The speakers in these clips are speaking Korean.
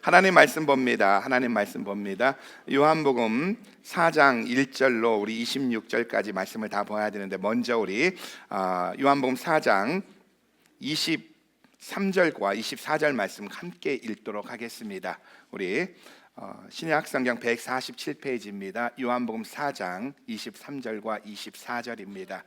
하나님 말씀 봅니다. 요한복음 4장 1절로 우리 26절까지 말씀을 다 봐야 되는데, 먼저 우리 요한복음 4장 23절과 24절 말씀 함께 읽도록 하겠습니다. 우리 신약 성경 147페이지입니다. 요한복음 4장 23절과 24절입니다.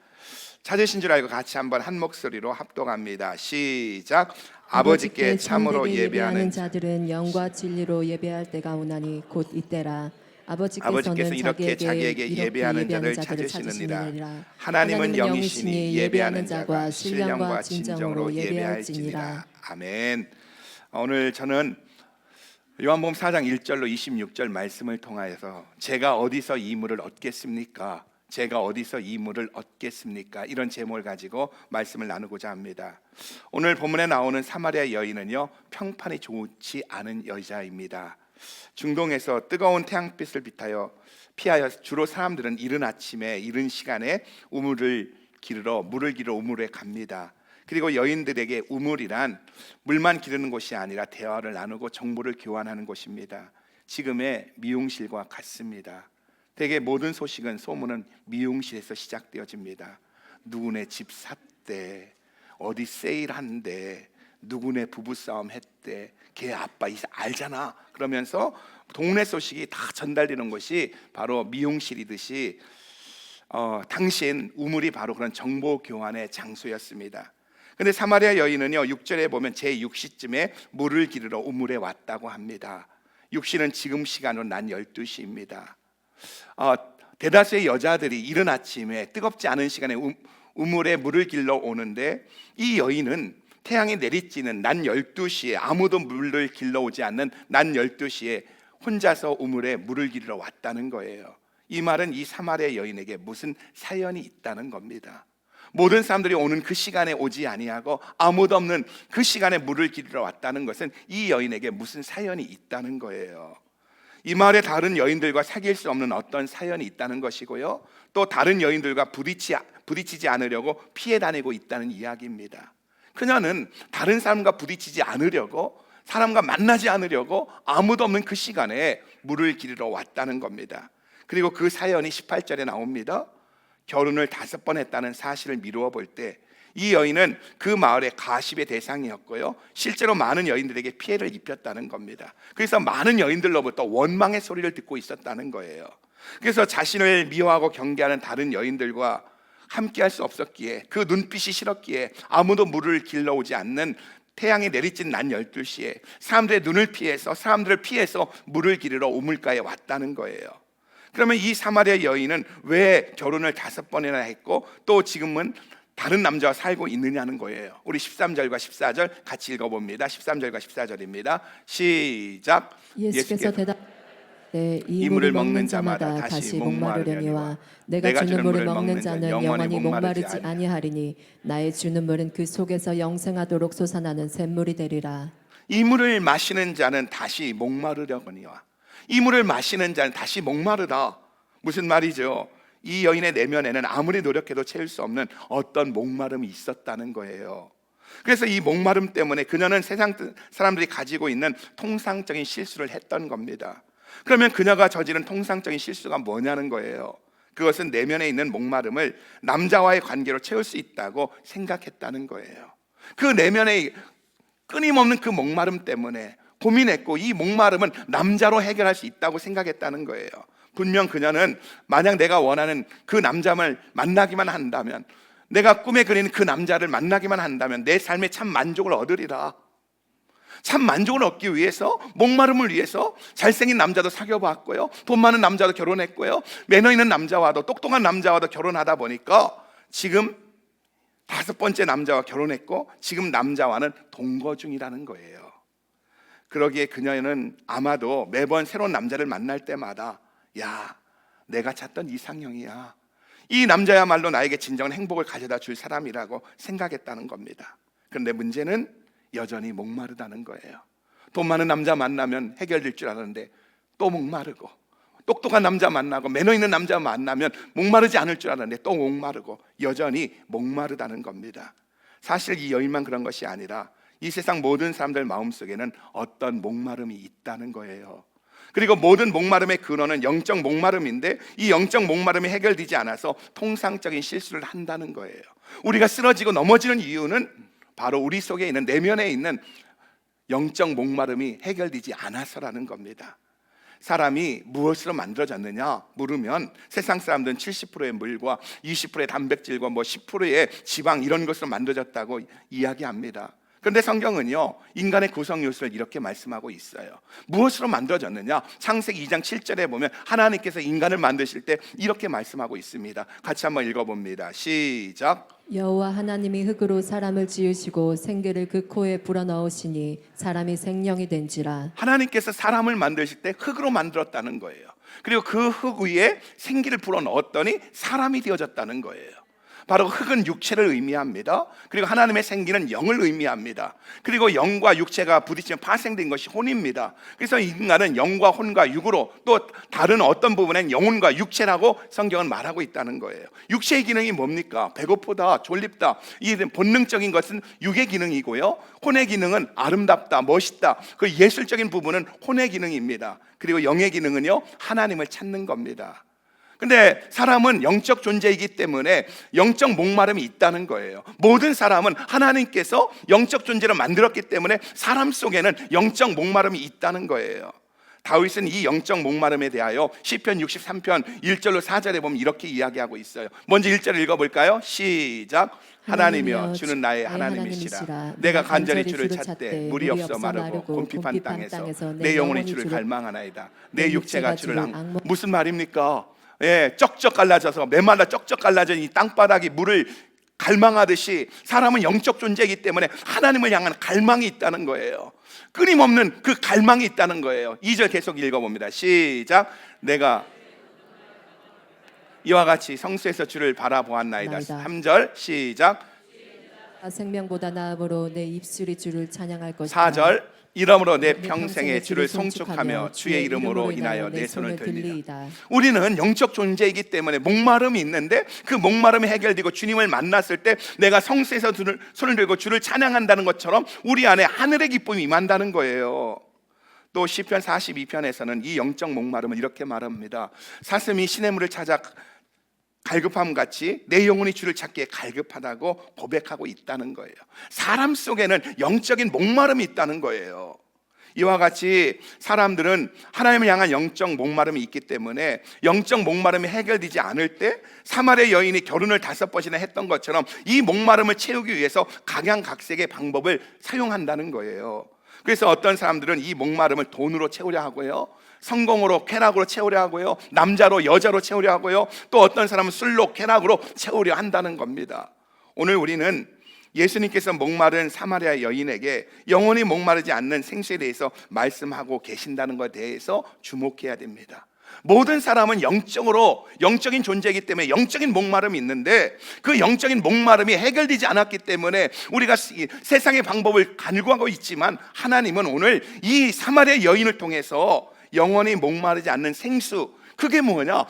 찾으신 줄 알고 같이 한번 한 목소리로 합독합니다. 시작. 아버지께 참으로 예배하는 자들은 영과 진리로 예배할 때가 오나니 곧 이때라. 아버지께서 이렇게 자기에게 예배하는 자를 찾으시느니라. 하나님은 영이시니 예배하는 자가 신령과 진정으로 예배할지니라. 아멘. 오늘 저는 요한복음 4장 1절로 26절 말씀을 통하여서 제가 어디서 이 물을 얻겠습니까? 제가 어디서 이 물을 얻겠습니까? 이런 제목을 가지고 말씀을 나누고자 합니다. 오늘 본문에 나오는 사마리아 여인은요, 평판이 좋지 않은 여자입니다. 중동에서 뜨거운 태양빛을 피하여 주로 사람들은 이른 아침에 이른 시간에 물을 기르러 우물에 갑니다. 그리고 여인들에게 우물이란 물만 기르는 곳이 아니라 대화를 나누고 정보를 교환하는 곳입니다. 지금의 미용실과 같습니다. 대개 모든 소문은 미용실에서 시작되어집니다. 누구네 집 샀대, 어디 세일한대, 누구네 부부싸움 했대, 걔 아빠 알잖아, 그러면서 동네 소식이 다 전달되는 것이 바로 미용실이듯이 당시엔 우물이 바로 그런 정보 교환의 장소였습니다. 근데 사마리아 여인은요, 6절에 보면 제6시쯤에 물을 기르러 우물에 왔다고 합니다. 6시는 지금 시간으로 난 12시입니다. 대다수의 여자들이 이른 아침에 뜨겁지 않은 시간에 우물에 물을 길러 오는데, 이 여인은 태양이 내리쬐는 난 12시에 아무도 물을 길러 오지 않는 난 12시에 혼자서 우물에 물을 길러 왔다는 거예요. 이 말은 이 사마리아 여인에게 무슨 사연이 있다는 겁니다. 모든 사람들이 오는 그 시간에 오지 아니하고 아무도 없는 그 시간에 물을 길러 왔다는 것은 이 여인에게 무슨 사연이 있다는 거예요. 이 마을에 다른 여인들과 사귈 수 없는 어떤 사연이 있다는 것이고요, 또 다른 여인들과 부딪히지 않으려고 피해 다니고 있다는 이야기입니다. 그녀는 다른 사람과 부딪히지 않으려고, 사람과 만나지 않으려고 아무도 없는 그 시간에 물을 기르러 왔다는 겁니다. 그리고 그 사연이 18절에 나옵니다. 결혼을 5번 했다는 사실을 미루어 볼 때 이 여인은 그 마을의 가십의 대상이었고요, 실제로 많은 여인들에게 피해를 입혔다는 겁니다. 그래서 많은 여인들로부터 원망의 소리를 듣고 있었다는 거예요. 그래서 자신을 미워하고 경계하는 다른 여인들과 함께할 수 없었기에, 그 눈빛이 싫었기에 아무도 물을 길러오지 않는 태양이 내리쬐는 난 12시에 사람들을 피해서 물을 기르러 우물가에 왔다는 거예요. 그러면 이 사마리아 여인은 왜 결혼을 5번이나 했고 또 지금은 다른 남자와 살고 있느냐는 거예요. 우리 13절과 14절 같이 읽어봅니다. 13절과 14절입니다. 시작. 예수께서 대답하되 이 물을 먹는 자마다 다시 목마르려니와 내가 주는 물을 먹는 자는 영원히 목마르지 아니하리니 나의 주는 물은 그 속에서 영생하도록 솟아나는 샘물이 되리라. 이 물을 마시는 자는 다시 목마르려거니와, 이 물을 마시는 자는 다시 목마르다. 무슨 말이죠? 이 여인의 내면에는 아무리 노력해도 채울 수 없는 어떤 목마름이 있었다는 거예요. 그래서 이 목마름 때문에 그녀는 세상 사람들이 가지고 있는 통상적인 실수를 했던 겁니다. 그러면 그녀가 저지른 통상적인 실수가 뭐냐는 거예요. 그것은 내면에 있는 목마름을 남자와의 관계로 채울 수 있다고 생각했다는 거예요. 그 내면에 끊임없는 그 목마름 때문에 고민했고, 이 목마름은 남자로 해결할 수 있다고 생각했다는 거예요. 분명 그녀는 만약 내가 원하는 그 남자를 만나기만 한다면, 내가 꿈에 그리는 그 남자를 만나기만 한다면 내 삶에 참 만족을 얻으리라. 참 만족을 얻기 위해서, 목마름을 위해서 잘생긴 남자도 사귀어봤고요, 돈 많은 남자도 결혼했고요, 매너 있는 남자와도, 똑똑한 남자와도 결혼하다 보니까 지금 5번째 남자와 결혼했고 지금 남자와는 동거 중이라는 거예요. 그러기에 그녀는 아마도 매번 새로운 남자를 만날 때마다, 야, 내가 찾던 이상형이야, 이 남자야말로 나에게 진정한 행복을 가져다 줄 사람이라고 생각했다는 겁니다. 그런데 문제는 여전히 목마르다는 거예요. 돈 많은 남자 만나면 해결될 줄 알았는데 또 목마르고, 똑똑한 남자 만나고 매너 있는 남자 만나면 목마르지 않을 줄 알았는데 또 목마르고, 여전히 목마르다는 겁니다. 사실 이 여인만 그런 것이 아니라 이 세상 모든 사람들 마음속에는 어떤 목마름이 있다는 거예요. 그리고 모든 목마름의 근원은 영적 목마름인데 이 영적 목마름이 해결되지 않아서 통상적인 실수를 한다는 거예요. 우리가 쓰러지고 넘어지는 이유는 바로 우리 속에 있는 내면에 있는 영적 목마름이 해결되지 않아서라는 겁니다. 사람이 무엇으로 만들어졌느냐 물으면 세상 사람들은 70%의 물과 20%의 단백질과 10%의 지방 이런 것으로 만들어졌다고 이야기합니다. 그런데 성경은요 인간의 구성 요소를 이렇게 말씀하고 있어요. 무엇으로 만들어졌느냐? 창세기 2장 7절에 보면 하나님께서 인간을 만드실 때 이렇게 말씀하고 있습니다. 같이 한번 읽어봅니다. 시작. 여호와 하나님이 흙으로 사람을 지으시고 생기를 그 코에 불어넣으시니 사람이 생명이 된지라. 하나님께서 사람을 만드실 때 흙으로 만들었다는 거예요. 그리고 그 흙 위에 생기를 불어넣었더니 사람이 되어졌다는 거예요. 바로 흙은 육체를 의미합니다. 그리고 하나님의 생기는 영을 의미합니다. 그리고 영과 육체가 부딪히면 파생된 것이 혼입니다. 그래서 인간은 영과 혼과 육으로 또 다른 어떤 부분엔 영혼과 육체라고 성경은 말하고 있다는 거예요. 육체의 기능이 뭡니까? 배고프다, 졸립다. 이 본능적인 것은 육의 기능이고요. 혼의 기능은 아름답다, 멋있다. 그 예술적인 부분은 혼의 기능입니다. 그리고 영의 기능은요, 하나님을 찾는 겁니다. 근데 사람은 영적 존재이기 때문에 영적 목마름이 있다는 거예요. 모든 사람은 하나님께서 영적 존재로 만들었기 때문에 사람 속에는 영적 목마름이 있다는 거예요. 다윗은 이 영적 목마름에 대하여 시편 63편 1절로 4절에 보면 이렇게 이야기하고 있어요. 먼저 1절 읽어볼까요? 시작. 하나님이여 주는 나의 하나님이시라. 내가 간절히 주를 찾되 물이 없어 마르고 곰핍한 땅에서 내 영혼이 주를 갈망하나이다. 내 육체가 주를 무슨 말입니까? 쩍쩍 갈라져서 매마다 쩍쩍 갈라진 이 땅바닥이 물을 갈망하듯이 사람은 영적 존재이기 때문에 하나님을 향한 갈망이 있다는 거예요. 끊임없는 그 갈망이 있다는 거예요. 2절 계속 읽어봅니다. 시작. 내가 이와 같이 성수에서 주를 바라보았나이다. 3절 시작. 생명보다 나음으로 내 입술이 주를 찬양할 것이다. 4절 이러므로 내 평생에 주를 송축하며 주의 이름으로 인하여 내 손을 들리라. 우리는 영적 존재이기 때문에 목마름이 있는데 그 목마름이 해결되고 주님을 만났을 때 내가 성수에서 손을 들고 주를 찬양한다는 것처럼 우리 안에 하늘의 기쁨이 임한다는 거예요. 또 시편 42편에서는 이 영적 목마름을 이렇게 말합니다. 사슴이 시냇물을 찾아 갈급함 같이 내 영혼이 주를 찾기에 갈급하다고 고백하고 있다는 거예요. 사람 속에는 영적인 목마름이 있다는 거예요. 이와 같이 사람들은 하나님을 향한 영적 목마름이 있기 때문에 영적 목마름이 해결되지 않을 때 사마리아 여인이 결혼을 5번이나 했던 것처럼 이 목마름을 채우기 위해서 각양각색의 방법을 사용한다는 거예요. 그래서 어떤 사람들은 이 목마름을 돈으로 채우려 하고요, 성공으로 쾌락으로 채우려 하고요, 남자로 여자로 채우려 하고요, 또 어떤 사람은 술로 쾌락으로 채우려 한다는 겁니다. 오늘 우리는 예수님께서 목마른 사마리아 여인에게 영원히 목마르지 않는 생수에 대해서 말씀하고 계신다는 것에 대해서 주목해야 됩니다. 모든 사람은 영적인 존재이기 때문에 영적인 목마름이 있는데 그 영적인 목마름이 해결되지 않았기 때문에 우리가 세상의 방법을 간구하고 있지만 하나님은 오늘 이 사마리아 여인을 통해서 영원히 목마르지 않는 생수, 그게 뭐냐?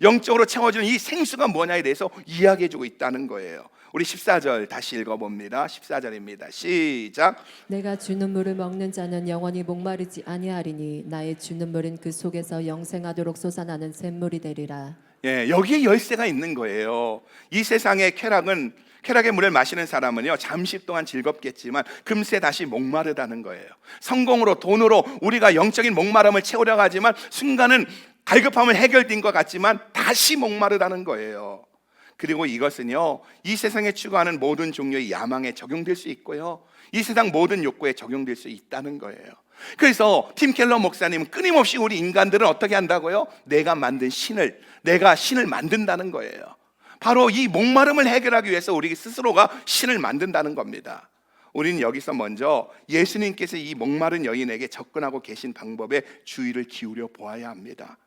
영적으로 채워지는 이 생수가 뭐냐에 대해서 이야기해주고 있다는 거예요. 우리 14절 다시 읽어봅니다. 14절입니다. 시작. 내가 주는 물을 먹는 자는 영원히 목마르지 아니하리니 나의 주는 물은 그 속에서 영생하도록 솟아나는 샘물이 되리라. 여기에 열쇠가 있는 거예요. 이 세상의 쾌락의 물을 마시는 사람은요, 잠시 동안 즐겁겠지만 금세 다시 목마르다는 거예요. 성공으로, 돈으로 우리가 영적인 목마름을 채우려고 하지만 순간은 갈급함을 해결된 것 같지만 다시 목마르다는 거예요. 그리고 이것은요, 이 세상에 추구하는 모든 종류의 야망에 적용될 수 있고요, 이 세상 모든 욕구에 적용될 수 있다는 거예요. 그래서 팀 켈러 목사님은 끊임없이 우리 인간들은 어떻게 한다고요? 내가 신을 만든다는 거예요. 바로 이 목마름을 해결하기 위해서 우리 스스로가 신을 만든다는 겁니다. 우리는 여기서 먼저 예수님께서 이 목마른 여인에게 접근하고 계신 방법에 주의를 기울여 보아야 합니다.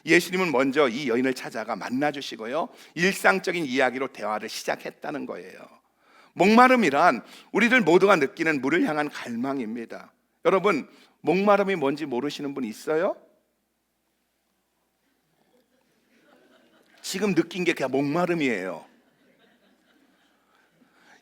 예수님은 먼저 이 여인을 찾아가 만나주시고요, 일상적인 이야기로 대화를 시작했다는 거예요. 목마름이란 우리들 모두가 느끼는 물을 향한 갈망입니다. 여러분, 목마름이 뭔지 모르시는 분 있어요? 지금 느낀 게 그냥 목마름이에요.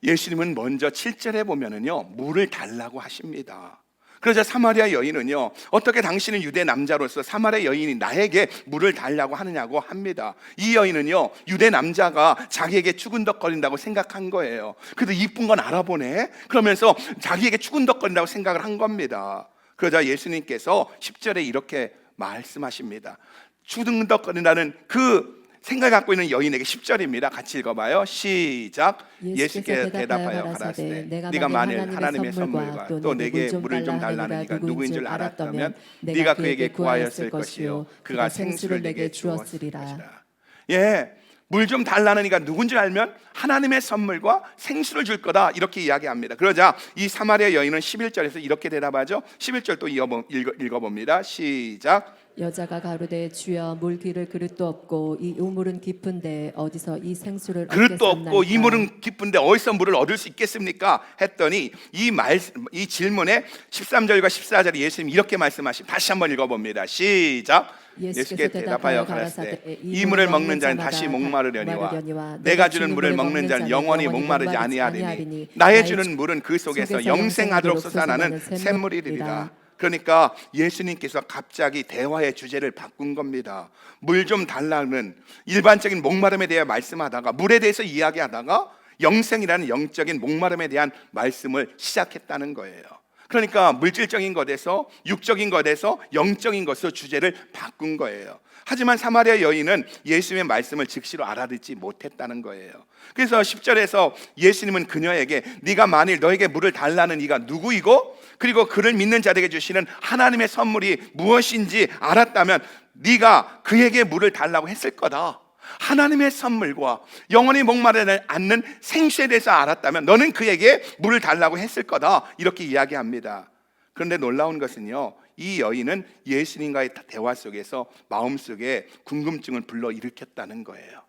예수님은 먼저 7절에 보면은요, 물을 달라고 하십니다. 그러자 사마리아 여인은요, 어떻게 당신은 유대 남자로서 사마리아 여인이 나에게 물을 달라고 하느냐고 합니다. 이 여인은요, 유대 남자가 자기에게 추근덕거린다고 생각한 거예요. 그래도 이쁜 건 알아보네, 그러면서 자기에게 추근덕거린다고 생각을 한 겁니다. 그러자 예수님께서 10절에 이렇게 말씀하십니다. 추근덕거린다는 그 생각을 갖고 있는 여인에게 10절입니다. 같이 읽어봐요. 시작. 예수께서 대답하여 가라사대 네가 만일 하나님의 선물과 또 내게 물을 좀 달라는 이가 누구인 줄 알았다면 네가 그에게 구하였을 것이요 그가 생수를 내게 주었을 것이라. 예, 물 좀 달라는 이가 누군지 알면 하나님의 선물과 생수를 줄 거다, 이렇게 이야기합니다. 그러자 이 사마리아 여인은 11절에서 이렇게 대답하죠. 11절 또 읽어봅니다. 시작. 여자가 가로되 주여 물 기를 그릇도 없고 이 우물은 깊은데 어디서 이 생수를 그릇도 얻겠습니까? 없고 이 물은 깊은데 어디서 물을 얻을 수 있겠습니까? 했더니 이 질문에 13절과 14절에 예수님이 이렇게 말씀하십니다. 다시 한번 읽어봅니다. 시작. 예수께 대답하여 가라사대 이 물을 먹는 자는 다시 목마르려니와 내가 주는 물을 먹는 자는 영원히 목마르지 아니하리니 나의 주는 물은 그 속에서 영생하도록 솟아나는 샘물이리라. 그러니까 예수님께서 갑자기 대화의 주제를 바꾼 겁니다. 물 좀 달라는 일반적인 목마름에 대해 말씀하다가 물에 대해서 이야기하다가 영생이라는 영적인 목마름에 대한 말씀을 시작했다는 거예요. 그러니까 물질적인 것에서 육적인 것에서 영적인 것으로 주제를 바꾼 거예요. 하지만 사마리아 여인은 예수님의 말씀을 즉시로 알아듣지 못했다는 거예요. 그래서 10절에서 예수님은 그녀에게 네가 만일 너에게 물을 달라는 이가 누구이고 그리고 그를 믿는 자에게 주시는 하나님의 선물이 무엇인지 알았다면 네가 그에게 물을 달라고 했을 거다. 하나님의 선물과 영원히 목마르지 않는 생수에 대해서 알았다면 너는 그에게 물을 달라고 했을 거다, 이렇게 이야기합니다. 그런데 놀라운 것은요, 이 여인은 예수님과의 대화 속에서 마음속에 궁금증을 불러일으켰다는 거예요.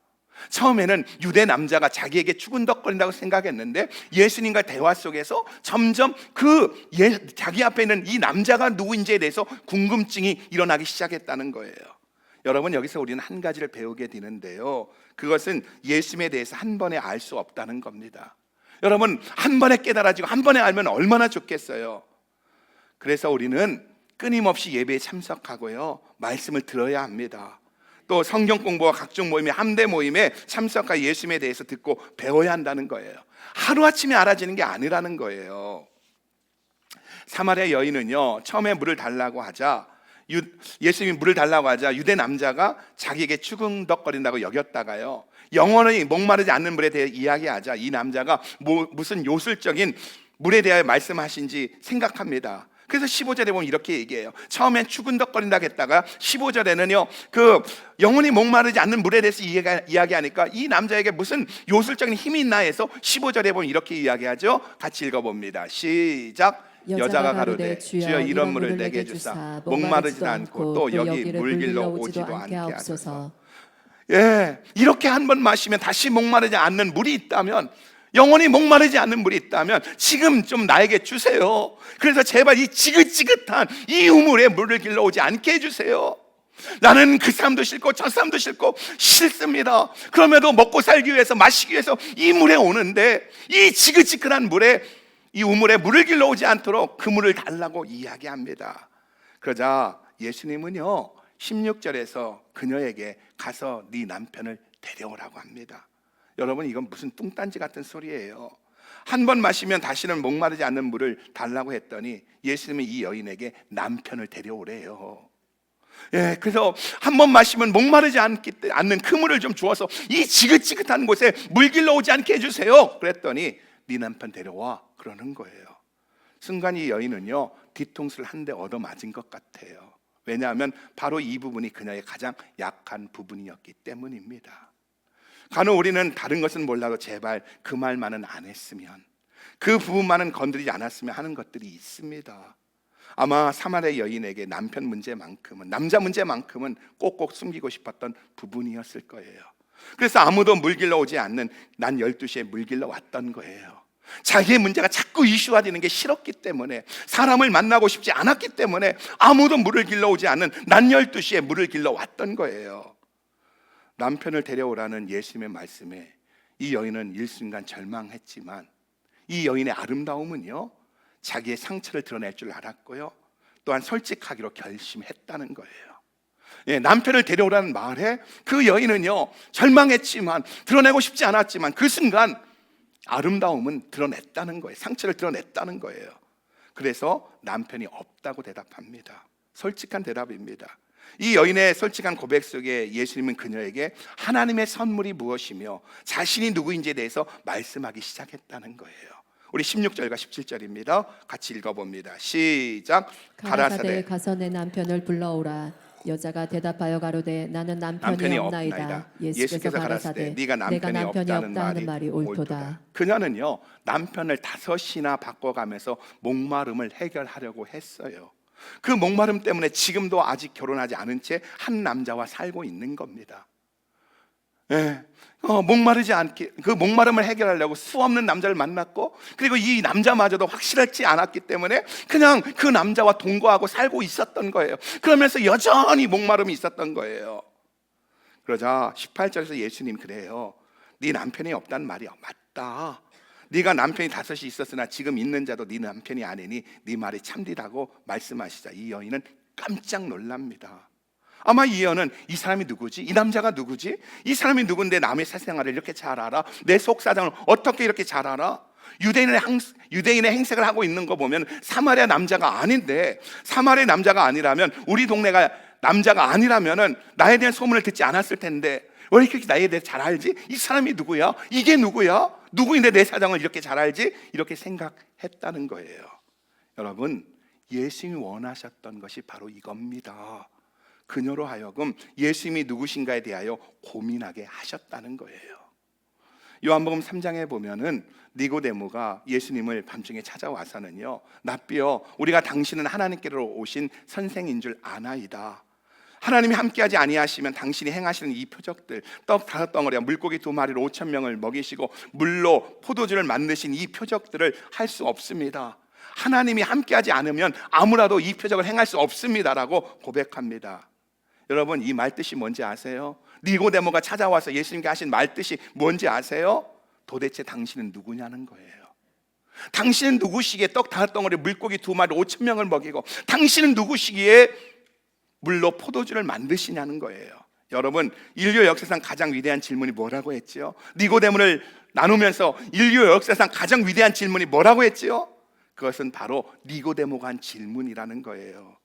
처음에는 유대 남자가 자기에게 추근덕거린다고 생각했는데 예수님과 대화 속에서 점점 자기 앞에 있는 이 남자가 누구인지에 대해서 궁금증이 일어나기 시작했다는 거예요. 여러분, 여기서 우리는 한 가지를 배우게 되는데요, 그것은 예수님에 대해서 한 번에 알 수 없다는 겁니다. 여러분, 한 번에 깨달아지고 한 번에 알면 얼마나 좋겠어요. 그래서 우리는 끊임없이 예배에 참석하고요, 말씀을 들어야 합니다. 또 성경 공부와 각종 모임에 함대 모임에 참석하여 예수님에 대해서 듣고 배워야 한다는 거예요. 하루아침에 알아지는 게 아니라는 거예요. 사마리아 여인은요, 처음에 물을 달라고 하자 예수님이 물을 달라고 하자 유대 남자가 자기에게 추근덕거린다고 여겼다가요, 영원히 목마르지 않는 물에 대해 이야기하자 이 남자가 무슨 요술적인 물에 대하여 말씀하신지 생각합니다. 그래서 15절에 보면 이렇게 얘기해요. 처음엔 추근덕거린다고 했다가 15절에는요, 그 영원히 목마르지 않는 물에 대해서 이야기하니까 이 남자에게 무슨 요술적인 힘이 있나 해서 15절에 보면 이렇게 이야기하죠. 같이 읽어봅니다. 시작. 여자가 가로되 주여 이런 물을 내게 주사 목마르지도 않고 또 여기 물길로 오지도 않게 하소서. 예, 이렇게 한 번 마시면 다시 목마르지 않는 물이 있다면, 영원히 목마르지 않는 물이 있다면 지금 좀 나에게 주세요. 그래서 제발 이 지긋지긋한 이 우물에 물을 길러오지 않게 해주세요. 나는 그 사람도 싫고 저 사람도 싫습니다. 그럼에도 먹고 살기 위해서, 마시기 위해서 이 물에 오는데 이 지긋지긋한 물에, 이 우물에 물을 길러오지 않도록 그 물을 달라고 이야기합니다. 그러자 예수님은요, 16절에서 그녀에게 가서 네 남편을 데려오라고 합니다. 여러분, 이건 무슨 뚱딴지 같은 소리예요. 한 번 마시면 다시는 목마르지 않는 물을 달라고 했더니 예수님은 이 여인에게 남편을 데려오래요. 예, 그래서 한 번 마시면 목마르지 않는 그 물을 좀 주어서 이 지긋지긋한 곳에 물 길러 오지 않게 해주세요. 그랬더니 네 남편 데려와, 그러는 거예요. 순간 이 여인은요, 뒤통수를 한 대 얻어맞은 것 같아요. 왜냐하면 바로 이 부분이 그녀의 가장 약한 부분이었기 때문입니다. 간혹 우리는 다른 것은 몰라도 제발 그 말만은 안 했으면, 그 부분만은 건드리지 않았으면 하는 것들이 있습니다. 아마 사마리아 여인에게 남편 문제만큼은, 남자 문제만큼은 꼭꼭 숨기고 싶었던 부분이었을 거예요. 그래서 아무도 물 길러 오지 않는 난 12시에 물 길러 왔던 거예요. 자기의 문제가 자꾸 이슈화되는 게 싫었기 때문에, 사람을 만나고 싶지 않았기 때문에 아무도 물을 길러 오지 않는 난 12시에 물을 길러 왔던 거예요. 남편을 데려오라는 예수님의 말씀에 이 여인은 일순간 절망했지만 이 여인의 아름다움은요, 자기의 상처를 드러낼 줄 알았고요, 또한 솔직하기로 결심했다는 거예요. 예, 남편을 데려오라는 말에 그 여인은요, 절망했지만, 드러내고 싶지 않았지만 그 순간 아름다움은 드러냈다는 거예요. 상처를 드러냈다는 거예요. 그래서 남편이 없다고 대답합니다. 솔직한 대답입니다. 이 여인의 솔직한 고백 속에 예수님은 그녀에게 하나님의 선물이 무엇이며 자신이 누구인지에 대해서 말씀하기 시작했다는 거예요. 우리 16절과 17절입니다. 같이 읽어봅니다. 시작. 가라사대 가서 내 남편을 불러오라. 여자가 대답하여 가로되 나는 남편이 없나이다. 예수께서 가라사대 네가 남편이 없다는 말이 옳도다. 그녀는요, 남편을 5이나 바꿔가면서 목마름을 해결하려고 했어요. 그 목마름 때문에 지금도 아직 결혼하지 않은 채 한 남자와 살고 있는 겁니다. 예, 목마르지 않게 그 목마름을 해결하려고 수없는 남자를 만났고, 그리고 이 남자마저도 확실하지 않았기 때문에 그냥 그 남자와 동거하고 살고 있었던 거예요. 그러면서 여전히 목마름이 있었던 거예요. 그러자 18절에서 예수님 그래요. 네 남편이 없다는 말이 맞다. 네가 남편이 5이 있었으나 지금 있는 자도 네 남편이 아니니 네 말이 참되다고 말씀하시자 이 여인은 깜짝 놀랍니다. 아마 이 여인은 이 사람이 누구지? 이 남자가 누구지? 이 사람이 누군데 남의 사생활을 이렇게 잘 알아? 내 속사정을 어떻게 이렇게 잘 알아? 유대인의 행색을 하고 있는 거 보면 사마리아 남자가 아닌데, 사마리아 남자가 아니라면, 우리 동네가 남자가 아니라면은 나에 대한 소문을 듣지 않았을 텐데 왜 이렇게 나에 대해 잘 알지? 이 사람이 누구야? 이게 누구야? 누구인데 내 사정을 이렇게 잘 알지? 이렇게 생각했다는 거예요. 여러분, 예수님이 원하셨던 것이 바로 이겁니다. 그녀로 하여금 예수님이 누구신가에 대하여 고민하게 하셨다는 거예요. 요한복음 3장에 보면은 니고데모가 예수님을 밤중에 찾아와서는요, 랍비여, 우리가 당신은 하나님께로 오신 선생인 줄 아나이다. 하나님이 함께하지 아니하시면 당신이 행하시는 이 표적들, 떡 5덩어리와 물고기 2마리로 5,000명을 먹이시고 물로 포도주를 만드신 이 표적들을 할 수 없습니다. 하나님이 함께하지 않으면 아무라도 이 표적을 행할 수 없습니다라고 고백합니다. 여러분, 이 말뜻이 뭔지 아세요? 니고데모가 찾아와서 예수님께 하신 말뜻이 뭔지 아세요? 도대체 당신은 누구냐는 거예요. 당신은 누구시기에 떡 5덩어리 물고기 2마리 5,000명을 먹이고, 당신은 누구시기에 물로 포도주를 만드시냐는 거예요. 여러분, 인류 역사상 가장 위대한 질문이 뭐라고 했지요? 니고데모를 나누면서 인류 역사상 가장 위대한 질문이 뭐라고 했지요? 그것은 바로 니고데모가 한 질문이라는 거예요.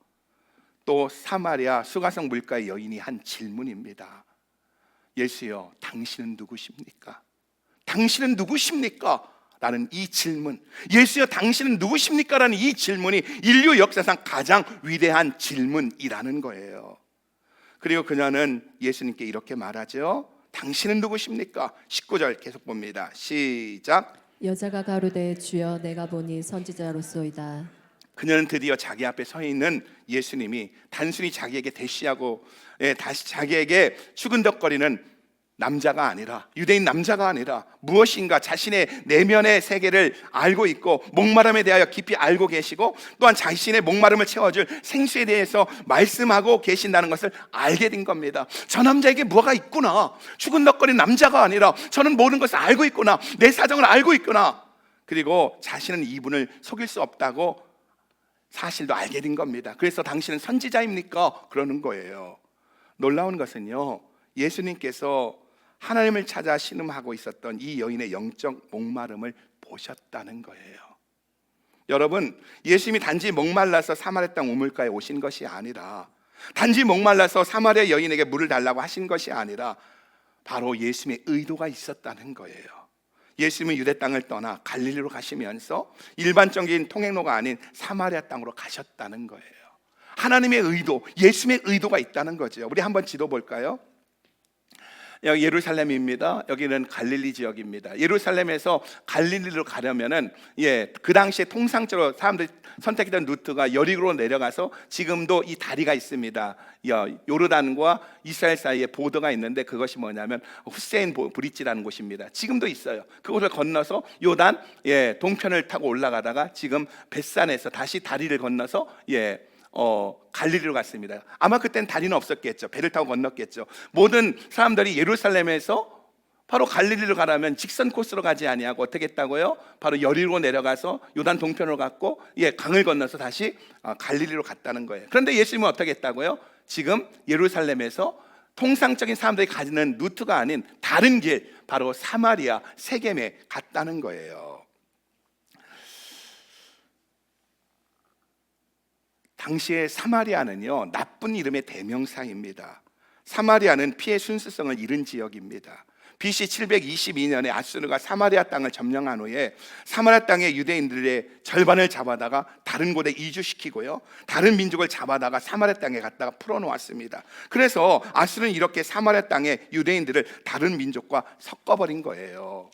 또 사마리아 수가성 물가의 여인이 한 질문입니다. 예수여, 당신은 누구십니까? 당신은 누구십니까? 라는 이 질문, 예수여 당신은 누구십니까? 라는 이 질문이 인류 역사상 가장 위대한 질문이라는 거예요. 그리고 그녀는 예수님께 이렇게 말하죠. 당신은 누구십니까? 19절 계속 봅니다. 시작. 여자가 가로되 주여 내가 보니 선지자로소이다. 그녀는 드디어 자기 앞에 서 있는 예수님이 단순히 자기에게 대시하고 다시 자기에게 추근덕거리는 남자가 아니라, 유대인 남자가 아니라 무엇인가 자신의 내면의 세계를 알고 있고 목마름에 대하여 깊이 알고 계시고, 또한 자신의 목마름을 채워줄 생수에 대해서 말씀하고 계신다는 것을 알게 된 겁니다. 저 남자에게 뭐가 있구나, 추근덕거리는 남자가 아니라 저는 모든 것을 알고 있구나, 내 사정을 알고 있구나. 그리고 자신은 이분을 속일 수 없다고 사실도 알게 된 겁니다. 그래서 당신은 선지자입니까? 그러는 거예요. 놀라운 것은요, 예수님께서 하나님을 찾아 신음하고 있었던 이 여인의 영적 목마름을 보셨다는 거예요. 여러분, 예수님이 단지 목말라서 사마리아 땅 우물가에 오신 것이 아니라, 단지 목말라서 사마리아 여인에게 물을 달라고 하신 것이 아니라 바로 예수님의 의도가 있었다는 거예요. 예수님은 유대 땅을 떠나 갈릴리로 가시면서 일반적인 통행로가 아닌 사마리아 땅으로 가셨다는 거예요. 하나님의 의도, 예수님의 의도가 있다는 거죠. 우리 한번 지도 볼까요? 여기 예루살렘입니다. 여기는 갈릴리 지역입니다. 예루살렘에서 갈릴리로 가려면은 그 당시에 통상적으로 사람들이 선택했던 루트가 여리고로 내려가서, 지금도 이 다리가 있습니다. 요르단과 이스라엘 사이에 보더가 있는데 그것이 뭐냐면 후세인 브릿지라는 곳입니다. 지금도 있어요. 그곳을 건너서 요단 동편을 타고 올라가다가 지금 벳산에서 다시 다리를 건너서 갈릴리로 갔습니다. 아마 그때는 다리는 없었겠죠. 배를 타고 건넜겠죠. 모든 사람들이 예루살렘에서 바로 갈릴리로 가라면 직선 코스로 가지 아니하고 어떻게 했다고요? 바로 여리고 내려가서 요단 동편으로 갔고 강을 건너서 다시 갈릴리로 갔다는 거예요. 그런데 예수님은 어떻게 했다고요? 지금 예루살렘에서 통상적인 사람들이 가지는 루트가 아닌 다른 길, 바로 사마리아 세겜에 갔다는 거예요. 당시에 사마리아는요, 나쁜 이름의 대명사입니다. 사마리아는 피의 순수성을 잃은 지역입니다. BC 722년에 아수르가 사마리아 땅을 점령한 후에 사마리아 땅의 유대인들의 절반을 잡아다가 다른 곳에 이주시키고요, 다른 민족을 잡아다가 사마리아 땅에 갖다가 풀어놓았습니다. 그래서 아수르는 이렇게 사마리아 땅의 유대인들을 다른 민족과 섞어버린 거예요.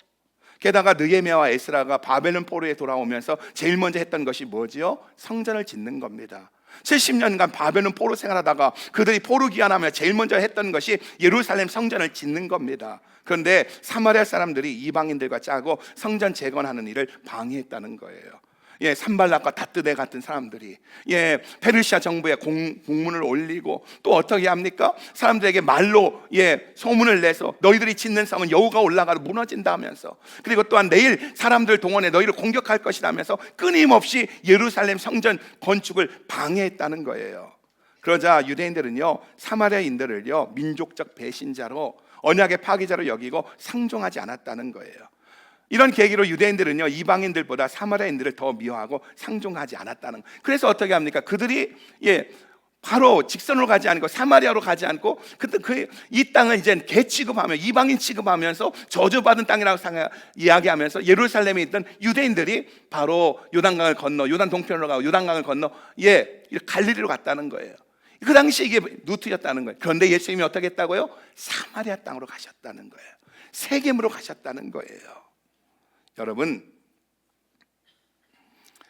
게다가 느헤미야와 에스라가 바벨론 포로에 돌아오면서 제일 먼저 했던 것이 뭐지요? 성전을 짓는 겁니다. 70년간 바벨론 포로 생활하다가 그들이 포로 귀환하며 제일 먼저 했던 것이 예루살렘 성전을 짓는 겁니다. 그런데 사마리아 사람들이 이방인들과 짜고 성전 재건하는 일을 방해했다는 거예요. 산발락과 다뜨대 같은 사람들이 페르시아 정부에 공문을 올리고 또 어떻게 합니까? 사람들에게 말로 소문을 내서 너희들이 짓는 성은 여호가 올라가도 무너진다 하면서, 그리고 또한 내일 사람들 동원해 너희를 공격할 것이다 하면서 끊임없이 예루살렘 성전 건축을 방해했다는 거예요. 그러자 유대인들은요, 사마리아인들을요 민족적 배신자로, 언약의 파기자로 여기고 상종하지 않았다는 거예요. 이런 계기로 유대인들은요, 이방인들보다 사마리아인들을 더 미워하고 상종하지 않았다는 거예요. 그래서 어떻게 합니까? 그들이 바로 직선으로 가지 않고 사마리아로 가지 않고 이 땅을 이제 개 취급하며 이방인 취급하면서 저주받은 땅이라고 이야기하면서 예루살렘에 있던 유대인들이 바로 요단강을 건너 요단 동편으로 가고 요단강을 건너 갈릴리로 갔다는 거예요. 그 당시 이게 루트였다는 거예요. 그런데 예수님이 어떻게 했다고요? 사마리아 땅으로 가셨다는 거예요. 세겜으로 가셨다는 거예요. 여러분,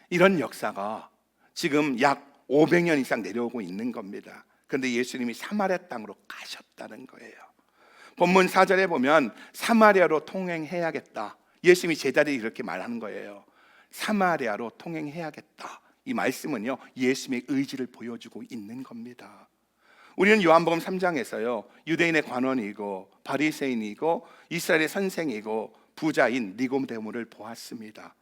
이런 역사가 지금 약 500년 이상 내려오고 있는 겁니다. 그런데 예수님이 사마리아 땅으로 가셨다는 거예요. 본문 4절에 보면 사마리아로 통행해야겠다, 예수님이 제자들이 이렇게 말하는 거예요. 사마리아로 통행해야겠다. 이 말씀은요, 예수님의 의지를 보여주고 있는 겁니다. 우리는 요한복음 3장에서요, 유대인의 관원이고 바리새인이고 이스라엘의 선생이고 부자인 니고데모를 보았습니다.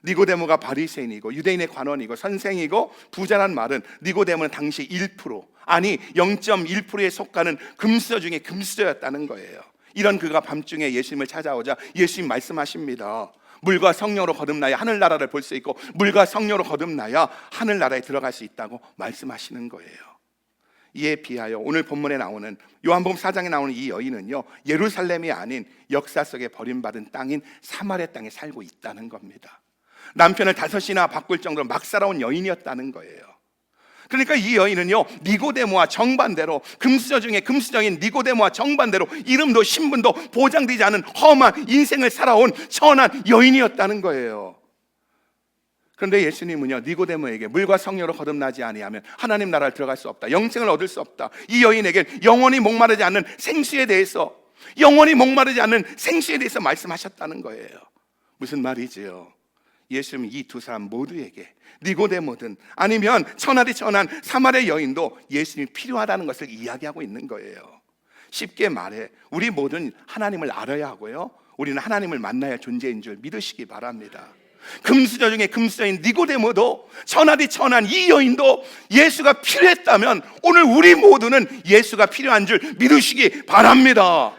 니고데모가 바리새인이고 유대인의 관원이고 선생이고 부자란 말은 니고데모는 당시 1%, 아니 0.1%에 속하는 금수저 중에 금수저였다는 거예요. 이런 그가 밤중에 예수님을 찾아오자 예수님 말씀하십니다. 물과 성령으로 거듭나야 하늘나라를 볼 수 있고 물과 성령으로 거듭나야 하늘나라에 들어갈 수 있다고 말씀하시는 거예요. 이에 비하여 오늘 본문에 나오는 요한복음 4장에 나오는 이 여인은요, 예루살렘이 아닌 역사 속에 버림받은 땅인 사마리아 땅에 살고 있다는 겁니다. 남편을 5이나 바꿀 정도로 막 살아온 여인이었다는 거예요. 그러니까 이 여인은요, 니고데모와 정반대로, 금수저 중에 금수저인 니고데모와 정반대로 이름도 신분도 보장되지 않은 험한 인생을 살아온 천한 여인이었다는 거예요. 그런데 예수님은요, 니고데모에게 물과 성령으로 거듭나지 아니하면 하나님 나라를 들어갈 수 없다, 영생을 얻을 수 없다, 이 여인에게 영원히 목마르지 않는 생수에 대해서 말씀하셨다는 거예요. 무슨 말이지요? 예수님은 이 두 사람 모두에게, 니고데모든 아니면 천하디 천한 사마리아 여인도 예수님이 필요하다는 것을 이야기하고 있는 거예요. 쉽게 말해 우리 모두는 하나님을 알아야 하고요, 우리는 하나님을 만나야 존재인 줄 믿으시기 바랍니다. 금수저 중에 금수저인 니고데모도, 천하디 천한 이 여인도 예수가 필요했다면 오늘 우리 모두는 예수가 필요한 줄 믿으시기 바랍니다.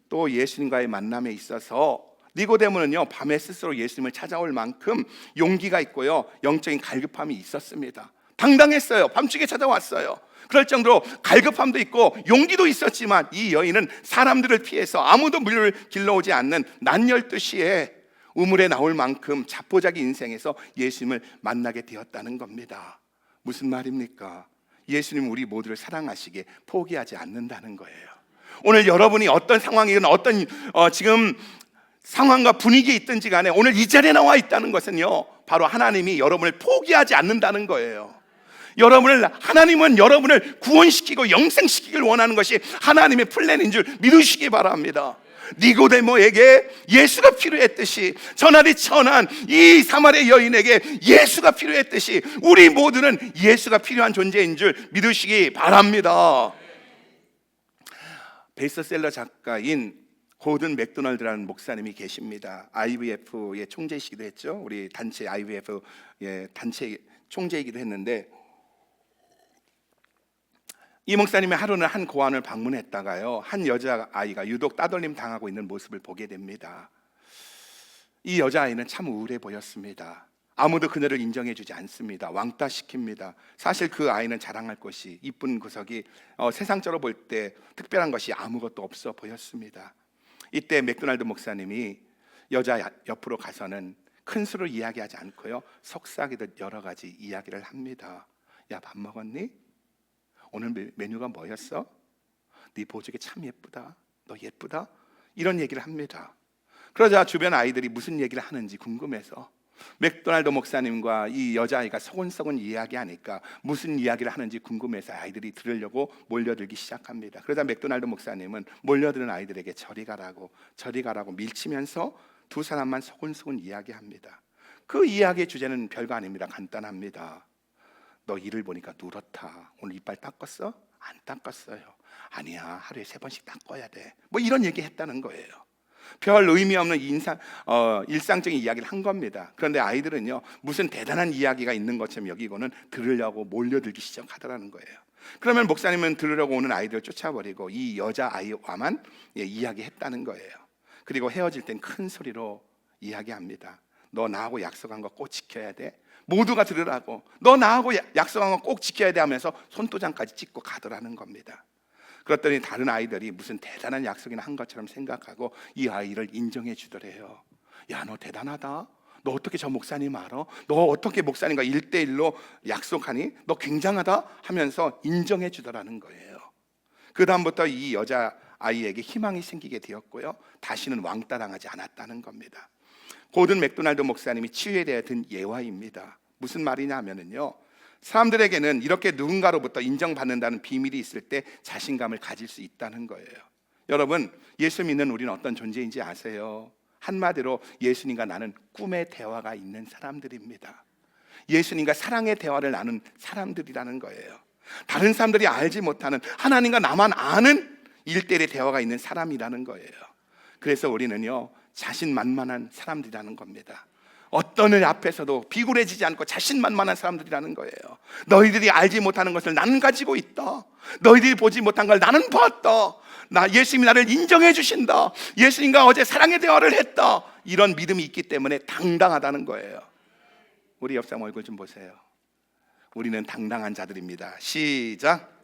또 예수님과의 만남에 있어서 니고데모는요, 밤에 스스로 예수님을 찾아올 만큼 용기가 있고요, 영적인 갈급함이 있었습니다. 당당했어요. 밤중에 찾아왔어요. 그럴 정도로 갈급함도 있고 용기도 있었지만 이 여인은 사람들을 피해서 아무도 물을 길러오지 않는 낮 12시에 우물에 나올 만큼 자포자기 인생에서 예수님을 만나게 되었다는 겁니다. 무슨 말입니까? 예수님은 우리 모두를 사랑하시기에 포기하지 않는다는 거예요. 오늘 여러분이 어떤 상황이든 어떤 지금 상황과 분위기에 있든지 간에 오늘 이 자리에 나와 있다는 것은요, 바로 하나님이 여러분을 포기하지 않는다는 거예요. 하나님은 여러분을 구원시키고 영생시키길 원하는 것이 하나님의 플랜인 줄 믿으시기 바랍니다. 니고데모에게 예수가 필요했듯이, 천하디 천한 이 사마리아 여인에게 예수가 필요했듯이 우리 모두는 예수가 필요한 존재인 줄 믿으시기 바랍니다. 베스트셀러 작가인 고든 맥도날드라는 목사님이 계십니다. IVF의 총재이시기도 했죠. 우리 단체 IVF의 단체 총재이기도 했는데, 이 목사님이 하루는 한 고아원을 방문했다가요, 한 여자아이가 유독 따돌림 당하고 있는 모습을 보게 됩니다. 이 여자아이는 참 우울해 보였습니다. 아무도 그녀를 인정해주지 않습니다. 왕따시킵니다. 사실 그 아이는 자랑할 것이, 이쁜 구석이 세상적으로 볼 때 특별한 것이 아무것도 없어 보였습니다. 이때 맥도날드 목사님이 여자 옆으로 가서는 큰 수를 이야기하지 않고요, 속삭이듯 여러 가지 이야기를 합니다. 야, 밥 먹었니? 오늘 메뉴가 뭐였어? 네 보조개 참 예쁘다. 너 예쁘다? 이런 얘기를 합니다. 그러자 주변 아이들이 무슨 얘기를 하는지 궁금해서 맥도날드 목사님과 이 여자아이가 소곤소곤 이야기하니까 무슨 이야기를 하는지 궁금해서 아이들이 들으려고 몰려들기 시작합니다. 그러자 맥도날드 목사님은 몰려드는 아이들에게 저리 가라고 밀치면서 두 사람만 소곤소곤 이야기합니다. 그 이야기의 주제는 별거 아닙니다. 간단합니다. 너 이를 보니까 누렇다. 오늘 이빨 닦았어? 안 닦았어요. 아니야, 하루에 3번씩 닦아야 돼. 뭐 이런 얘기 했다는 거예요. 별 의미 없는 일상적인 이야기를 한 겁니다. 그런데 아이들은요, 무슨 대단한 이야기가 있는 것처럼 여기고는 들으려고 몰려들기 시작하더라는 거예요. 그러면 목사님은 들으려고 오는 아이들을 쫓아버리고 이 여자아이와만 이야기했다는 거예요. 그리고 헤어질 땐 큰 소리로 이야기합니다. 너 나하고 약속한 거 꼭 지켜야 돼. 모두가 들으라고. 너 나하고 약속한 거 꼭 지켜야 돼 하면서 손도장까지 찍고 가더라는 겁니다. 그랬더니 다른 아이들이 무슨 대단한 약속이나 한 것처럼 생각하고 이 아이를 인정해 주더래요. 야, 너 대단하다. 너 어떻게 저 목사님 알아? 너 어떻게 목사님과 1대1로 약속하니? 너 굉장하다 하면서 인정해 주더라는 거예요. 그 다음부터 이 여자아이에게 희망이 생기게 되었고요, 다시는 왕따당하지 않았다는 겁니다. 고든 맥도날드 목사님이 치유에 대해 든 예화입니다. 무슨 말이냐 하면은요, 사람들에게는 이렇게 누군가로부터 인정받는다는 비밀이 있을 때 자신감을 가질 수 있다는 거예요. 여러분, 예수 믿는 우리는 어떤 존재인지 아세요? 한마디로 예수님과 나는 꿈의 대화가 있는 사람들입니다. 예수님과 사랑의 대화를 나눈 사람들이라는 거예요. 다른 사람들이 알지 못하는, 하나님과 나만 아는 1대1의 대화가 있는 사람이라는 거예요. 그래서 우리는요, 자신만만한 사람들이라는 겁니다. 어떤 일 앞에서도 비굴해지지 않고 자신만만한 사람들이라는 거예요. 너희들이 알지 못하는 것을 나는 가지고 있다. 너희들이 보지 못한 걸 나는 봤다. 예수님이 나를 인정해 주신다. 예수님과 어제 사랑의 대화를 했다. 이런 믿음이 있기 때문에 당당하다는 거예요. 우리 옆 사람 얼굴 좀 보세요. 우리는 당당한 자들입니다. 시작.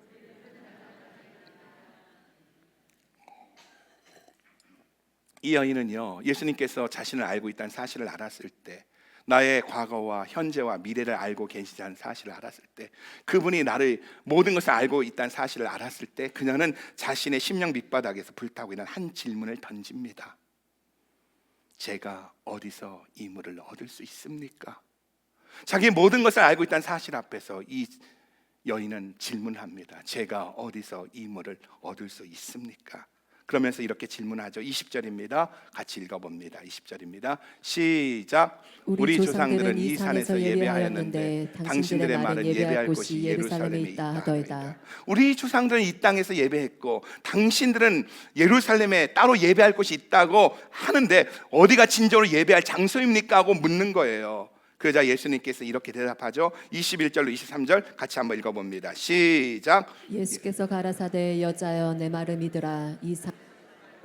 이 여인은요, 예수님께서 자신을 알고 있다는 사실을 알았을 때, 나의 과거와 현재와 미래를 알고 계시다는 사실을 알았을 때, 그분이 나를 모든 것을 알고 있다는 사실을 알았을 때, 그녀는 자신의 심령 밑바닥에서 불타고 있는 한 질문을 던집니다. 제가 어디서 이 물을 얻을 수 있습니까? 자기의 모든 것을 알고 있다는 사실 앞에서 이 여인은 질문합니다. 제가 어디서 이 물을 얻을 수 있습니까? 그러면서 이렇게 질문하죠. 20절입니다. 같이 읽어봅니다. 20절입니다. 시작. 우리 조상들은 이 산에서 예배하였는데 당신들의 말은 예배할 곳이 예루살렘에 있다 하더이다. 우리 조상들은 이 땅에서 예배했고 당신들은 예루살렘에 따로 예배할 곳이 있다고 하는데 어디가 진정으로 예배할 장소입니까? 하고 묻는 거예요. 그러자 예수님께서 이렇게 대답하죠. 21절로 23절 같이 한번 읽어봅니다. 시작. 예수께서 가라사대 여자여 내 말을 믿으라. 이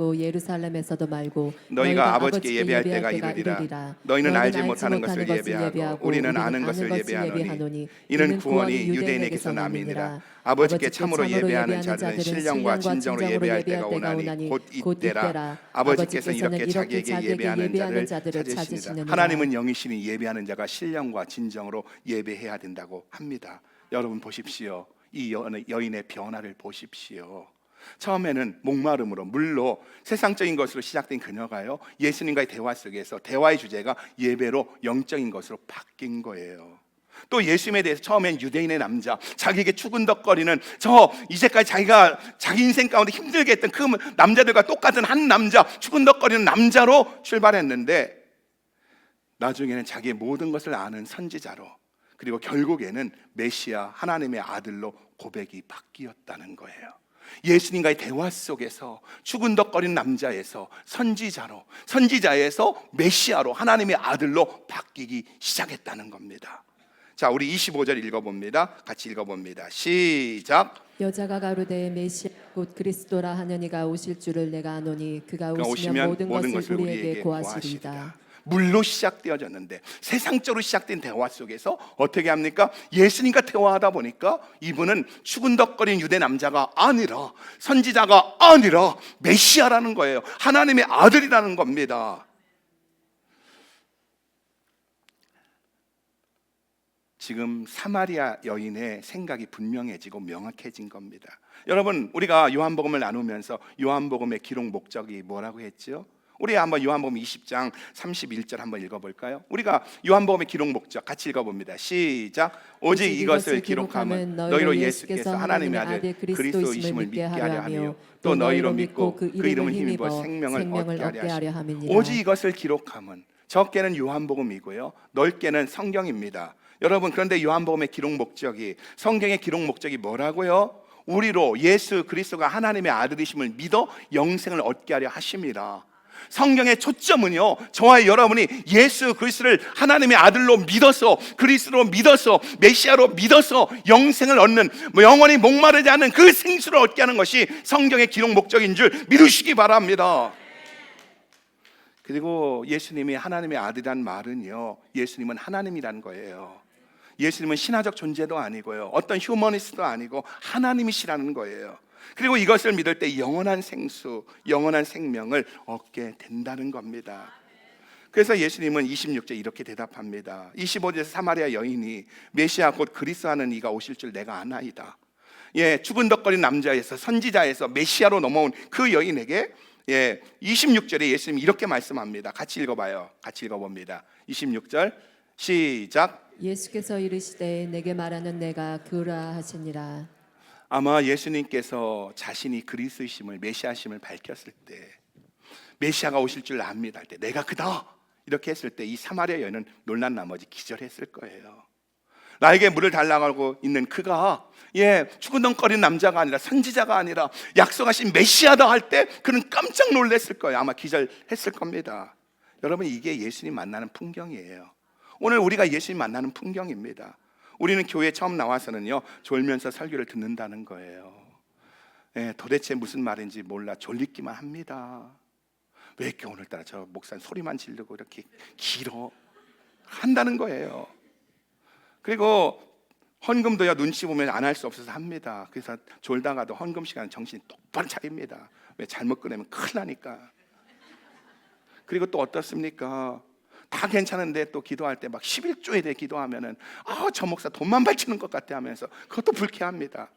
예루살렘에서도 말고 너희가 아버지께 예배할 때가 이르리라. 너희는 알지 못하는 것을 예배하고 우리는 아는 것을 예배하노니 이는 구원이 유대인에게서 남이니라. 아버지께 참으로 예배하는 자들은 신령과 진정으로 예배할 때가 오나니 곧 이때라. 아버지께서는 이렇게 자기에게 예배하는 자들을 찾으시느니라. 하나님은 영이시니 예배하는 자가 신령과 진정으로 예배해야 된다고 합니다. 여러분 보십시오. 이 여인의 변화를 보십시오. 처음에는 목마름으로 물로 세상적인 것으로 시작된 그녀가요, 예수님과의 대화 속에서 대화의 주제가 예배로 영적인 것으로 바뀐 거예요. 또 예수님에 대해서 처음엔 유대인의 남자, 자기에게 추근덕거리는 이제까지 자기가 자기 인생 가운데 힘들게 했던 그 남자들과 똑같은 한 남자, 추근덕거리는 남자로 출발했는데 나중에는 자기의 모든 것을 아는 선지자로, 그리고 결국에는 메시아 하나님의 아들로 고백이 바뀌었다는 거예요. 예수님과의 대화 속에서 추근덕거리는 남자에서 선지자에서 메시아로, 하나님의 아들로 바뀌기 시작했다는 겁니다. 자, 우리 25절 읽어봅니다. 같이 읽어봅니다. 시작. 여자가 가로되 메시아 곧 그리스도라 하는 이가 오실 줄을 내가 아노니 그가 오시면 모든 것을 우리에게 고하시리이다. 물로 시작되어졌는데 세상적으로 시작된 대화 속에서 어떻게 합니까? 예수님과 대화하다 보니까 이분은 추근덕거리는 유대 남자가 아니라, 선지자가 아니라 메시아라는 거예요. 하나님의 아들이라는 겁니다. 지금 사마리아 여인의 생각이 분명해지고 명확해진 겁니다. 여러분, 우리가 요한복음을 나누면서 요한복음의 기록 목적이 뭐라고 했죠? 우리 한번 요한복음 20장 31절 한번 읽어볼까요? 우리가 요한복음의 기록 목적 같이 읽어봅니다. 시작. 오직 이것을 기록하면 너희로 예수께서 하나님의 아들 그리스도이심을 믿게 하려 하며 또 너희로 믿고 그 이름을 힘입어 생명을 얻게 하려 함이니라. 오직 이것을 기록하면, 적게는 요한복음이고요, 넓게는 성경입니다. 여러분, 그런데 요한복음의 기록 목적이, 성경의 기록 목적이 뭐라고요? 우리로 예수 그리스도가 하나님의 아들이심을 믿어 영생을 얻게 하려 하심이라. 성경의 초점은요, 저와 여러분이 예수 그리스도를 하나님의 아들로 믿어서, 그리스도로 믿어서, 메시아로 믿어서 영생을 얻는, 영원히 목마르지 않는 그 생수를 얻게 하는 것이 성경의 기록 목적인 줄 믿으시기 바랍니다. 그리고 예수님이 하나님의 아들이란 말은요, 예수님은 하나님이란 거예요. 예수님은 신화적 존재도 아니고요, 어떤 휴머니스트도 아니고 하나님이시라는 거예요. 그리고 이것을 믿을 때 영원한 생수, 영원한 생명을 얻게 된다는 겁니다. 그래서 예수님은 26절 이렇게 대답합니다. 25절에서 사마리아 여인이 메시아 곧 그리스도 하는 이가 오실 줄 내가 아나이다. 추근덕거린 남자에서, 선지자에서 메시아로 넘어온 그 여인에게 26절에 예수님이 이렇게 말씀합니다. 같이 읽어봐요. 같이 읽어봅니다. 26절 시작. 예수께서 이르시되 내게 말하는 내가 그라 하시니라. 아마 예수님께서 자신이 그리스도이심을, 메시아심을 밝혔을 때, 메시아가 오실 줄 압니다 할 때, 내가 그다 이렇게 했을 때 이 사마리아 여인은 놀란 나머지 기절했을 거예요. 나에게 물을 달라고 있는 그가 추근덕거리는 남자가 아니라, 선지자가 아니라 약속하신 메시아다 할 때 그는 깜짝 놀랐을 거예요. 아마 기절했을 겁니다. 여러분, 이게 예수님 만나는 풍경이에요. 오늘 우리가 예수님 만나는 풍경입니다. 우리는 교회에 처음 나와서는요, 졸면서 설교를 듣는다는 거예요. 도대체 무슨 말인지 몰라 졸리기만 합니다. 왜 이렇게 오늘따라 저 목사님 소리만 지르고 이렇게 길어 한다는 거예요. 그리고 헌금도요, 눈치 보면 안 할 수 없어서 합니다. 그래서 졸다가도 헌금 시간에 정신이 똑바로 차립니다. 왜 잘못 꺼내면 큰일 나니까. 그리고 또 어떻습니까? 다 괜찮은데 또 기도할 때 막 11조에 대해 기도하면은 저 목사 돈만 발치는 것 같아 하면서 그것도 불쾌합니다.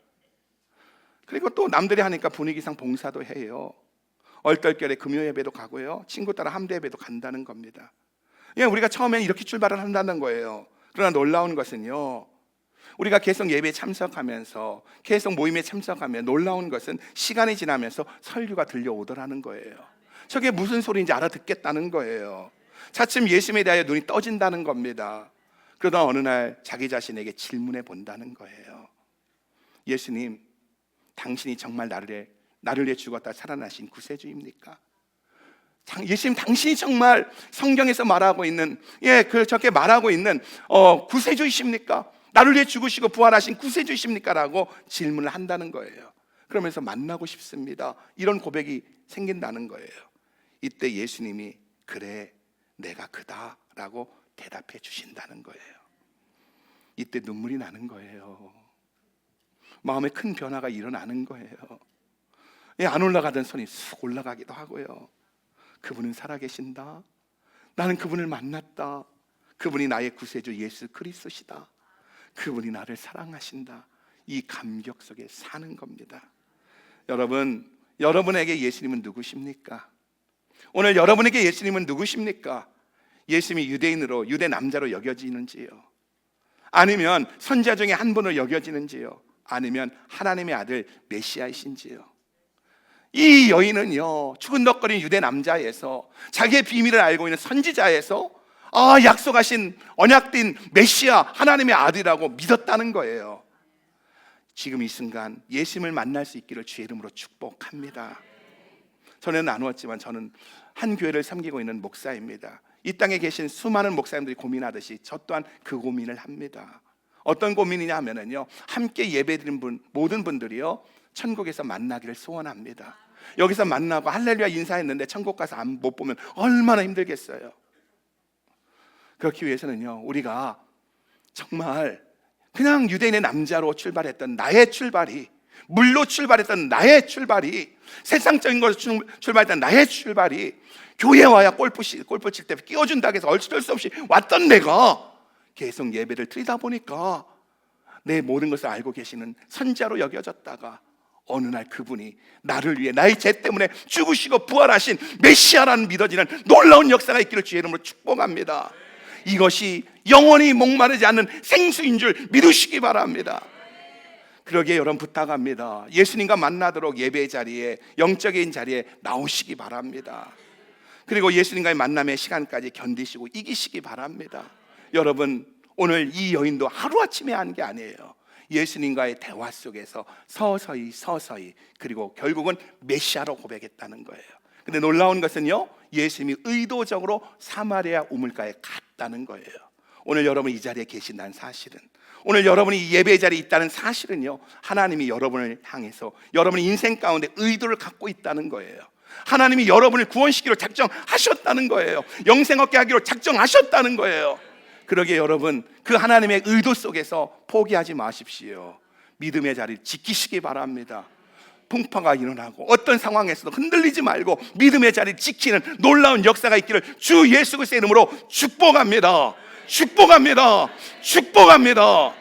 그리고 또 남들이 하니까 분위기상 봉사도 해요. 얼떨결에 금요 예배도 가고요, 친구 따라 함대 예배도 간다는 겁니다. 우리가 처음에 이렇게 출발을 한다는 거예요. 그러나 놀라운 것은요, 우리가 계속 예배에 참석하면서, 계속 모임에 참석하면 놀라운 것은 시간이 지나면서 설교가 들려오더라는 거예요. 저게 무슨 소리인지 알아듣겠다는 거예요. 차츰 예수님에 대하여 눈이 떠진다는 겁니다. 그러다 어느 날 자기 자신에게 질문해 본다는 거예요. 예수님, 당신이 정말 나를 위해 죽었다 살아나신 구세주입니까? 예수님, 당신이 정말 성경에서 말하고 있는, 저렇게 말하고 있는 구세주이십니까? 나를 위해 죽으시고 부활하신 구세주이십니까? 라고 질문을 한다는 거예요. 그러면서 만나고 싶습니다, 이런 고백이 생긴다는 거예요. 이때 예수님이 그래, 내가 그다 라고 대답해 주신다는 거예요. 이때 눈물이 나는 거예요. 마음에 큰 변화가 일어나는 거예요. 안 올라가던 손이 쑥 올라가기도 하고요. 그분은 살아계신다, 나는 그분을 만났다, 그분이 나의 구세주 예수 그리스도시다, 그분이 나를 사랑하신다, 이 감격 속에 사는 겁니다. 여러분, 여러분에게 예수님은 누구십니까? 오늘 여러분에게 예수님은 누구십니까? 예수님이 유대인으로, 유대 남자로 여겨지는지요? 아니면 선지자 중에 한 분으로 여겨지는지요? 아니면 하나님의 아들 메시아이신지요? 이 여인은요, 추근덕거리는 유대 남자에서, 자기의 비밀을 알고 있는 선지자에서 약속하신 언약된 메시아 하나님의 아들이라고 믿었다는 거예요. 지금 이 순간 예수님을 만날 수 있기를 주의 이름으로 축복합니다. 전에 나누었지만 저는 한 교회를 섬기고 있는 목사입니다. 이 땅에 계신 수많은 목사님들이 고민하듯이 저 또한 그 고민을 합니다. 어떤 고민이냐 하면은요, 함께 예배드린 모든 분들이요 천국에서 만나기를 소원합니다. 여기서 만나고 할렐루야 인사했는데 천국 가서 못 보면 얼마나 힘들겠어요. 그렇기 위해서는요, 우리가 정말 그냥 유대인의 남자로 출발했던 나의 출발이, 물로 출발했던 나의 출발이, 세상적인 것으로 출발했던 나의 출발이 교회에 와야 골프 칠 때 끼워준다고 해서 어쩔 수 없이 왔던 내가 계속 예배를 드리다 보니까 내 모든 것을 알고 계시는 선자로 여겨졌다가 어느 날 그분이 나를 위해 나의 죄 때문에 죽으시고 부활하신 메시아라는 믿어지는 놀라운 역사가 있기를 주의 이름으로 축복합니다. 이것이 영원히 목마르지 않는 생수인 줄 믿으시기 바랍니다. 그러기에 여러분 부탁합니다. 예수님과 만나도록 예배 자리에, 영적인 자리에 나오시기 바랍니다. 그리고 예수님과의 만남의 시간까지 견디시고 이기시기 바랍니다. 여러분, 오늘 이 여인도 하루아침에 한 게 아니에요. 예수님과의 대화 속에서 서서히 그리고 결국은 메시아로 고백했다는 거예요. 근데 놀라운 것은요, 예수님이 의도적으로 사마리아 우물가에 갔다는 거예요. 오늘 여러분 이 자리에 계신다는 사실은, 오늘 여러분이 이 예배 자리에 있다는 사실은요, 하나님이 여러분을 향해서 여러분의 인생 가운데 의도를 갖고 있다는 거예요. 하나님이 여러분을 구원시키기로 작정하셨다는 거예요. 영생 얻게 하기로 작정하셨다는 거예요. 그러기에 여러분, 그 하나님의 의도 속에서 포기하지 마십시오. 믿음의 자리를 지키시기 바랍니다. 풍파가 일어나고 어떤 상황에서도 흔들리지 말고 믿음의 자리를 지키는 놀라운 역사가 있기를 주 예수 그리스도의 이름으로 축복합니다. 축복합니다. 축복합니다.